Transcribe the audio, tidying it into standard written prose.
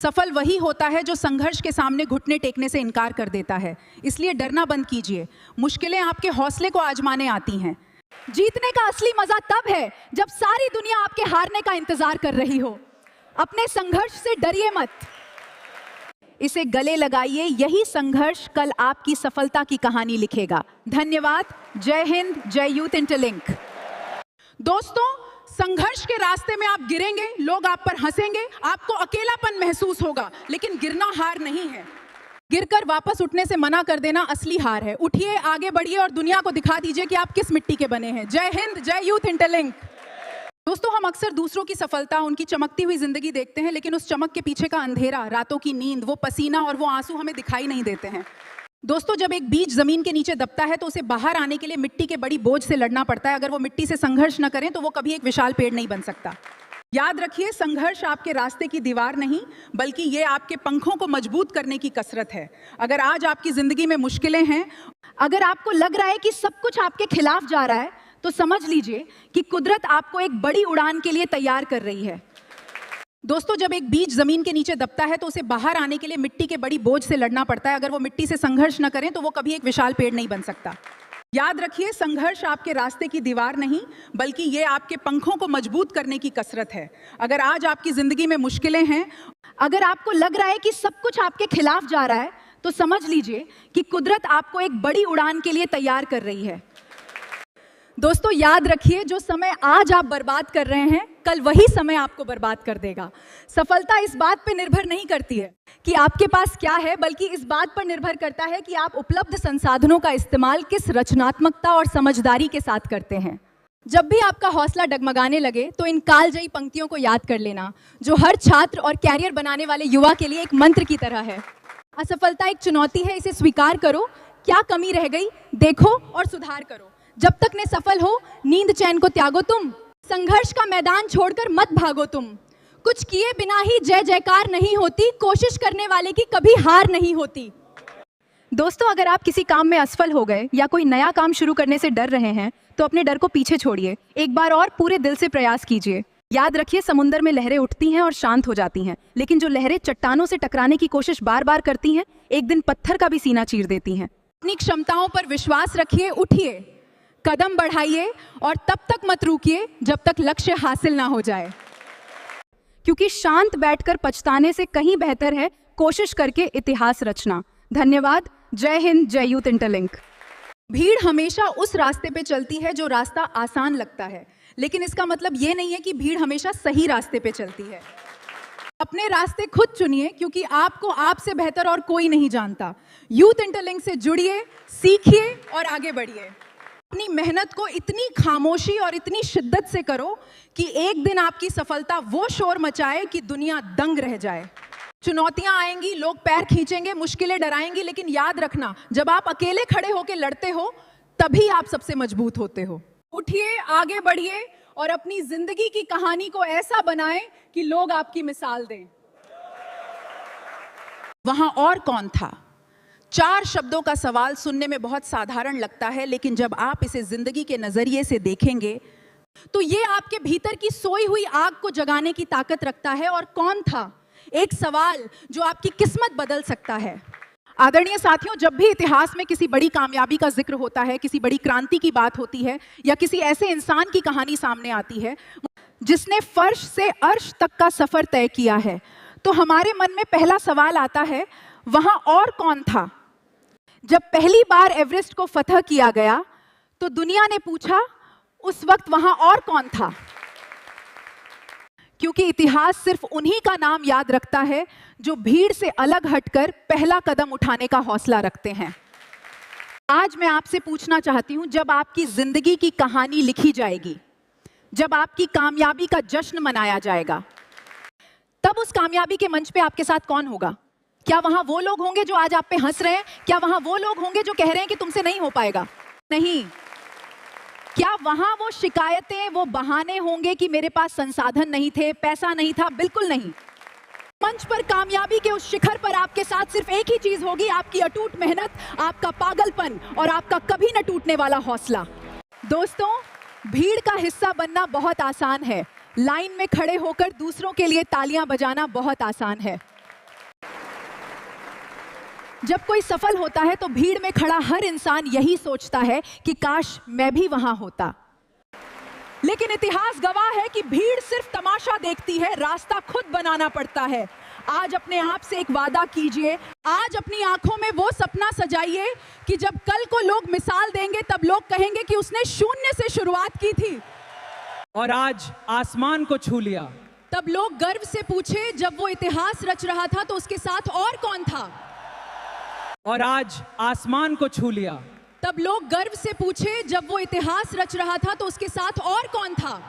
सफल वही होता है जो संघर्ष के सामने घुटने टेकने से इनकार कर देता है। इसलिए डरना बंद कीजिए। मुश्किलें आपके हौसले को आजमाने आती हैं। जीतने का असली मजा तब है जब सारी दुनिया आपके हारने का इंतजार कर रही हो। अपने संघर्ष से डरिए मत, इसे गले लगाइए। यही संघर्ष कल आपकी सफलता की कहानी लिखेगा। धन्यवाद। जय हिंद, जय यूथ इंटरलिंक। दोस्तों, संघर्ष के रास्ते में आप गिरेंगे, लोग आप पर हंसेंगे, आपको अकेलापन महसूस होगा, लेकिन गिरना हार नहीं है। गिरकर वापस उठने से मना कर देना असली हार है। उठिए, आगे बढ़िए और दुनिया को दिखा दीजिए कि आप किस मिट्टी के बने हैं। जय हिंद, जय यूथ इंटरलिंक। दोस्तों, हम अक्सर दूसरों की सफलता, उनकी चमकती हुई जिंदगी देखते हैं, लेकिन उस चमक के पीछे का अंधेरा, रातों की नींद, वो पसीना और वो आंसू हमें दिखाई नहीं देते हैं। दोस्तों, जब एक बीज जमीन के नीचे दबता है तो उसे बाहर आने के लिए मिट्टी के बड़ी बोझ से लड़ना पड़ता है। अगर वो मिट्टी से संघर्ष न करें तो वो कभी एक विशाल पेड़ नहीं बन सकता। याद रखिए, संघर्ष आपके रास्ते की दीवार नहीं, बल्कि ये आपके पंखों को मजबूत करने की कसरत है। अगर आज आपकी जिंदगी में मुश्किलें हैं, अगर आपको लग रहा है कि सब कुछ आपके खिलाफ जा रहा है, तो समझ लीजिए कि कुदरत आपको एक बड़ी उड़ान के लिए तैयार कर रही है। दोस्तों, जब एक बीज जमीन के नीचे दबता है तो उसे बाहर आने के लिए मिट्टी के बड़ी बोझ से लड़ना पड़ता है। अगर वो मिट्टी से संघर्ष न करें तो वो कभी एक विशाल पेड़ नहीं बन सकता। याद रखिए, संघर्ष आपके रास्ते की दीवार नहीं, बल्कि ये आपके पंखों को मजबूत करने की कसरत है। अगर आज आपकी जिंदगी में मुश्किलें हैं, अगर आपको लग रहा है कि सब कुछ आपके खिलाफ जा रहा है, तो समझ लीजिए कि कुदरत आपको एक बड़ी उड़ान के लिए तैयार कर रही है। दोस्तों, याद रखिए, जो समय आज आप बर्बाद कर रहे हैं, कल वही समय आपको बर्बाद कर देगा। सफलता इस बात पर निर्भर नहीं करती है कि आपके पास क्या है, बल्कि इस बात पर निर्भर करता है कि आप उपलब्ध संसाधनों का इस्तेमाल किस रचनात्मकता और समझदारी के साथ करते हैं। जब भी आपका हौसला डगमगाने लगे तो इन कालजयी पंक्तियों को याद कर लेना, जो हर छात्र और कैरियर बनाने वाले युवा के लिए एक मंत्र की तरह है। असफलता एक चुनौती है, इसे स्वीकार करो। क्या कमी रह गई, देखो और सुधार करो। जब तक ने सफल हो, नींद चैन को त्यागो तुम। संघर्ष का मैदान छोड़कर मत भागो तुम। कुछ किए बिना ही जय जयकार नहीं होती, कोशिश करने वाले की कभी हार नहीं होती। दोस्तों, अगर आप किसी काम में असफल हो गए या कोई नया काम शुरू करने से डर रहे हैं, तो अपने डर को पीछे छोड़िए। एक बार और पूरे दिल से प्रयास कीजिए। याद रखिए, समुद्र में लहरें उठती हैं और शांत हो जाती हैं, लेकिन जो लहरें चट्टानों से टकराने की कोशिश बार बार करती हैं, एक दिन पत्थर का भी सीना चीर देती हैं। अपनी क्षमताओं पर विश्वास रखिए, उठिए, कदम बढ़ाइए और तब तक मत रुकिए जब तक लक्ष्य हासिल ना हो जाए। क्योंकि शांत बैठकर पछताने से कहीं बेहतर है कोशिश करके इतिहास रचना। धन्यवाद। जय हिंद, जय यूथ इंटरलिंक। भीड़ हमेशा उस रास्ते पे चलती है जो रास्ता आसान लगता है, लेकिन इसका मतलब ये नहीं है कि भीड़ हमेशा सही रास्ते पे चलती है। अपने रास्ते खुद चुनिए, क्योंकि आपको आपसे बेहतर और कोई नहीं जानता। यूथ इंटरलिंक से जुड़िए, सीखिए और आगे बढ़िए। अपनी मेहनत को इतनी खामोशी और इतनी शिद्दत से करो कि एक दिन आपकी सफलता वो शोर मचाए कि दुनिया दंग रह जाए। चुनौतियां आएंगी, लोग पैर खींचेंगे, मुश्किलें डराएंगी, लेकिन याद रखना, जब आप अकेले खड़े होकर लड़ते हो, तभी आप सबसे मजबूत होते हो। उठिए, आगे बढ़िए और अपनी जिंदगी की कहानी को ऐसा बनाएं कि लोग आपकी मिसाल दें। वहां और कौन था? 4 शब्दों का सवाल सुनने में बहुत साधारण लगता है, लेकिन जब आप इसे जिंदगी के नजरिए से देखेंगे तो ये आपके भीतर की सोई हुई आग को जगाने की ताकत रखता है। और कौन था? एक सवाल जो आपकी किस्मत बदल सकता है। आदरणीय साथियों, जब भी इतिहास में किसी बड़ी कामयाबी का जिक्र होता है, किसी बड़ी क्रांति की बात होती है, या किसी ऐसे इंसान की कहानी सामने आती है जिसने फर्श से अर्श तक का सफर तय किया है, तो हमारे मन में पहला सवाल आता है, वहां और कौन था? जब पहली बार एवरेस्ट को फतह किया गया तो दुनिया ने पूछा, उस वक्त वहां और कौन था? क्योंकि इतिहास सिर्फ उन्हीं का नाम याद रखता है जो भीड़ से अलग हटकर पहला कदम उठाने का हौसला रखते हैं। आज मैं आपसे पूछना चाहती हूं, जब आपकी जिंदगी की कहानी लिखी जाएगी, जब आपकी कामयाबी का जश्न मनाया जाएगा, तब उस कामयाबी के मंच पे आपके साथ कौन होगा? क्या वहां वो लोग होंगे जो आज आप पे हंस रहे हैं? क्या वहां वो लोग होंगे जो कह रहे हैं कि तुमसे नहीं हो पाएगा? नहीं। क्या वहां वो शिकायतें, वो बहाने होंगे कि मेरे पास संसाधन नहीं थे, पैसा नहीं था? बिल्कुल नहीं। मंच पर कामयाबी के उस शिखर पर आपके साथ सिर्फ एक ही चीज होगी, आपकी अटूट मेहनत, आपका पागलपन और आपका कभी न टूटने वाला हौसला। दोस्तों, भीड़ का हिस्सा बनना बहुत आसान है, लाइन में खड़े होकर दूसरों के लिए तालियां बजाना बहुत आसान है। जब कोई सफल होता है तो भीड़ में खड़ा हर इंसान यही सोचता है कि काश मैं भी वहां होता। लेकिन इतिहास गवाह है कि भीड़ सिर्फ तमाशा देखती है, रास्ता खुद बनाना पड़ता है। आज अपने आप से एक वादा कीजिए, आज अपनी आंखों में वो सपना सजाइए कि जब कल को लोग मिसाल देंगे तब लोग कहेंगे कि उसने शून्य से शुरुआत की थी और आज आसमान को छू लिया। तब लोग गर्व से पूछे, जब वो इतिहास रच रहा था तो उसके साथ और कौन था? और आज आसमान को छू लिया। तब लोग गर्व से पूछे, जब वो इतिहास रच रहा था तो उसके साथ और कौन था?